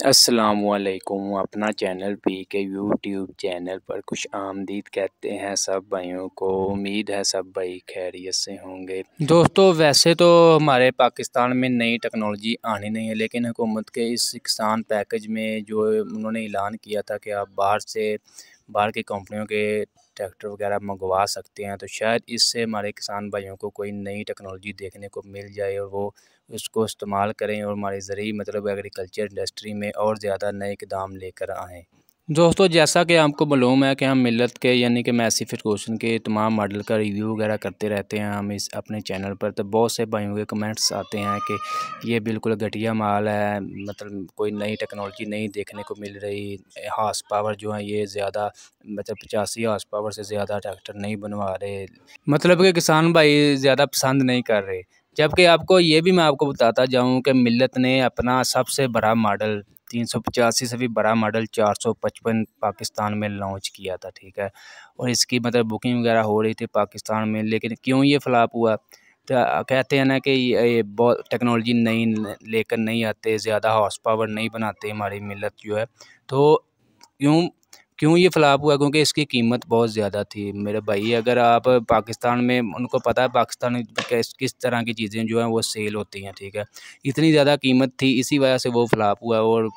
अस्सलामुअलैकुम। अपना channel P के यूट्यूब चैनल पर खुश आमदीद कहते हैं सब भाइयों को। उम्मीद है सब भाई खैरियत से होंगे। दोस्तों वैसे तो हमारे पाकिस्तान में नई टेक्नोलॉजी आनी नहीं है, लेकिन हुकूमत के इस किसान पैकेज में जो उन्होंने ऐलान किया था कि आप बाहर की कंपनियों के ट्रैक्टर वगैरह मंगवा सकते हैं, तो शायद इससे हमारे किसान भाइयों को कोई नई टेक्नोलॉजी देखने को मिल जाए और वो उसको इस्तेमाल करें और हमारे ज़रिए मतलब एग्रीकल्चर इंडस्ट्री में और ज़्यादा नए इक़दाम लेकर आएँ। दोस्तों जैसा कि आपको मालूम है कि हम मिल्लत के यानी कि मैसी फर्गूसन के तमाम मॉडल का रिव्यू वगैरह करते रहते हैं हम इस अपने चैनल पर। तो बहुत से भाइयों के कमेंट्स आते हैं कि ये बिल्कुल घटिया माल है, मतलब कोई नई टेक्नोलॉजी नहीं देखने को मिल रही, हॉर्स पावर जो है ये ज़्यादा मतलब 85 हॉर्स पावर से ज़्यादा ट्रैक्टर नहीं बनवा रहे, मतलब कि किसान भाई ज़्यादा पसंद नहीं कर रहे। जबकि मैं आपको बताता जाऊं कि मिल्लत ने अपना सबसे बड़ा मॉडल 385 से भी बड़ा मॉडल 455 पाकिस्तान में लॉन्च किया था, ठीक है। और इसकी मतलब बुकिंग वगैरह हो रही थी पाकिस्तान में, लेकिन क्यों ये फ्लॉप हुआ? तो कहते हैं ना कि ये बहुत टेक्नोलॉजी नई लेकर नहीं आते, ज़्यादा हॉर्स पावर नहीं बनाते हमारी मिल्लत जो है। तो क्यों क्यों ये फ्लॉप हुआ? क्योंकि इसकी कीमत बहुत ज़्यादा थी मेरे भाई। अगर आप पाकिस्तान में, उनको पता है पाकिस्तान में किस तरह की चीज़ें जो हैं वो सेल होती हैं, ठीक है। इतनी ज़्यादा कीमत थी, इसी वजह से वो फ्लॉप हुआ और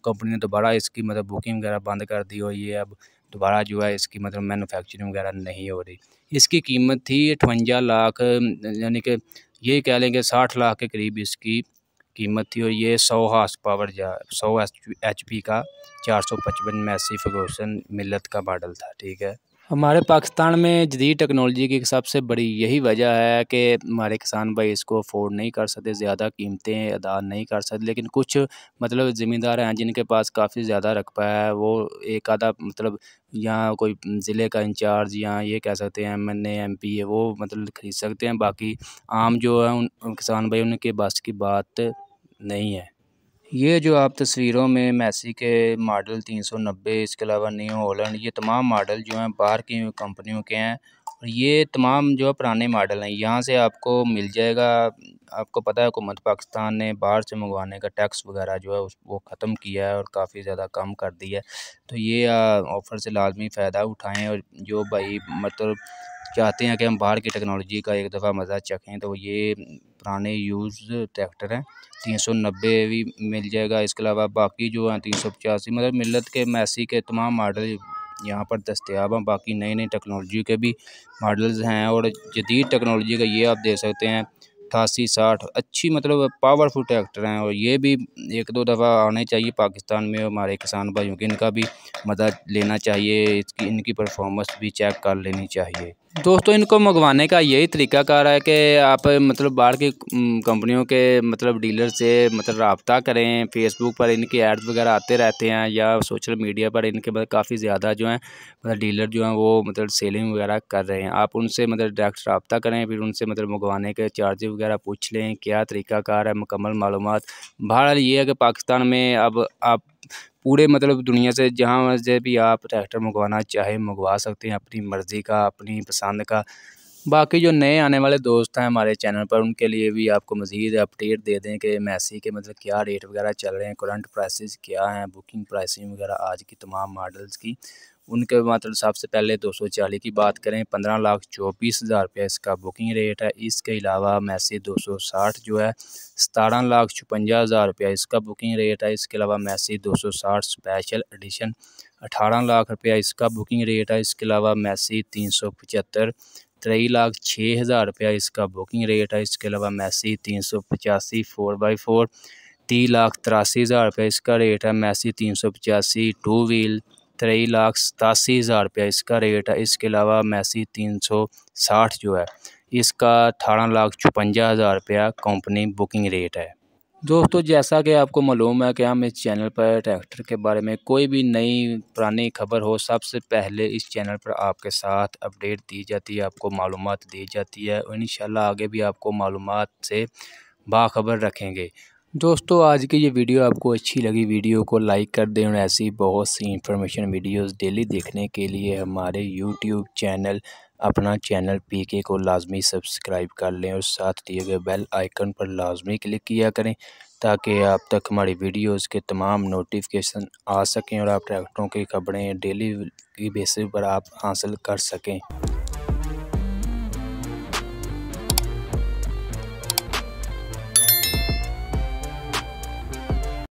कंपनी ने दोबारा इसकी मतलब बुकिंग वगैरह बंद कर दी और ये अब दोबारा जो है इसकी मतलब मैन्युफैक्चरिंग वगैरह नहीं हो रही। इसकी कीमत थी 58 लाख, यानी कि ये कह लेंगे 60 लाख के करीब इसकी कीमत थी। और ये 100 हॉर्स पावर 100 HP का 455 मैसी फर्गूसन मिल्लत का मॉडल था, ठीक है। हमारे पाकिस्तान में जदीद टेक्नोलॉजी की सबसे बड़ी यही वजह है कि हमारे किसान भाई इसको अफोर्ड नहीं कर सकते, ज़्यादा कीमतें अदा नहीं कर सकते। लेकिन कुछ मतलब ज़मींदार हैं जिनके पास काफ़ी ज़्यादा रकबा है, वो एक आधा मतलब यहाँ कोई ज़िले का इंचार्ज या ये कह सकते हैं MNA MP है, वो मतलब ख़रीद सकते हैं। बाकी आम जो है उन किसान भाई उनके बस की बात नहीं है। ये जो आप तस्वीरों में मैसी के मॉडल 390, इसके अलावा नियो हॉलैंड, ये तमाम मॉडल जो हैं बाहर की कंपनियों के हैं और ये तमाम जो है पुराने मॉडल हैं। यहाँ से आपको मिल जाएगा। आपको पता है हुकूमत पाकिस्तान ने बाहर से मंगवाने का टैक्स वगैरह जो है वो ख़त्म किया है और काफ़ी ज़्यादा कम कर दिया है। तो ये ऑफ़र से लाजमी फ़ायदा उठाएँ और जो भाई मतलब चाहते हैं कि हम बाहर की टेक्नोलॉजी का एक दफ़ा मज़ा चखें, तो ये पुराने यूज़ ट्रैक्टर हैं। 390 भी मिल जाएगा। इसके अलावा बाकी जो हैं 385 मतलब मिल्लत के मैसी के तमाम मॉडल यहाँ पर दस्तयाब हैं। बाकी नई नई टेक्नोलॉजी के भी मॉडल्स हैं और जदीद टेक्नोलॉजी का ये आप देख सकते हैं 88-60 अच्छी मतलब पावरफुल ट्रैक्टर हैं और ये भी एक दो दफ़ा आने चाहिए पाकिस्तान में। हमारे किसान भाइयों की इनका भी मदद लेना चाहिए, इनकी परफॉर्मेंस भी चेक कर लेनी चाहिए। दोस्तों इनको मंगवाने का यही तरीक़ाकार है कि आप मतलब बाहर की कंपनियों के मतलब डीलर से मतलब रब्ता करें। फेसबुक पर इनके एड्स वगैरह आते रहते हैं या सोशल मीडिया पर इनके मतलब काफ़ी ज़्यादा जो हैं मतलब डीलर जो हैं वो मतलब सेलिंग वगैरह कर रहे हैं। आप उनसे मतलब डायरेक्ट रब्ता करें, फिर उनसे मतलब मंगवाने के चार्जेस वगैरह पूछ लें, क्या तरीक़ाकार है, मुकम्मल मालूमात। बहरहाल ये है कि पाकिस्तान में अब आप पूरे मतलब दुनिया से जहाँ से भी आप ट्रैक्टर मंगवाना चाहें मंगवा सकते हैं, अपनी मर्ज़ी का, अपनी पसंद का। बाकी जो नए आने वाले दोस्त हैं हमारे चैनल पर, उनके लिए भी आपको मज़ीद अपडेट दे दें कि मैसी के मतलब क्या रेट वगैरह चल रहे हैं, करंट प्राइसेस क्या हैं, बुकिंग प्राइसिंग वगैरह आज की तमाम मॉडल्स की। उनके मतलब सबसे पहले 240 की बात करें, 15,24,000 रुपया इसका बुकिंग रेट है। इसके अलावा मैसी 260 जो है 17,56,000 रुपया इसका बुकिंग रेट है। इसके अलावा मैसी 260 स्पेशल एडिशन 18 लाख रुपया इसका बुकिंग रेट है। इसके अलावा मैसी 375 23,06,000 रुपया इसका बुकिंग रेट है। इसके अलावा मैसी 385 4x4 30,83,000 रुपया इसका रेट है। मैसी 385 टू व्हील 23,87,000 रुपया इसका रेट है। इसके अलावा मैसी 360 जो है इसका 18,56,000 रुपया कंपनी बुकिंग रेट है। दोस्तों जैसा कि आपको मालूम है कि हम इस चैनल पर ट्रैक्टर के बारे में कोई भी नई पुरानी खबर हो सबसे पहले इस चैनल पर आपके साथ अपडेट दी जाती है, आपको मालूमात दी जाती है और इंशाल्लाह आगे भी आपको मालूमात से बाखबर रखेंगे। दोस्तों आज की ये वीडियो आपको अच्छी लगी, वीडियो को लाइक कर दें और ऐसी बहुत सी इंफॉर्मेशन वीडियोस डेली देखने के लिए हमारे यूट्यूब चैनल अपना चैनल PK को लाजमी सब्सक्राइब कर लें और साथ दिए गए बेल आइकन पर लाजमी क्लिक किया करें ताकि आप तक हमारी वीडियोस के तमाम नोटिफिकेशन आ सकें और आप ट्रैक्टरों की खबरें डेली की बेसिस पर आप हासिल कर सकें।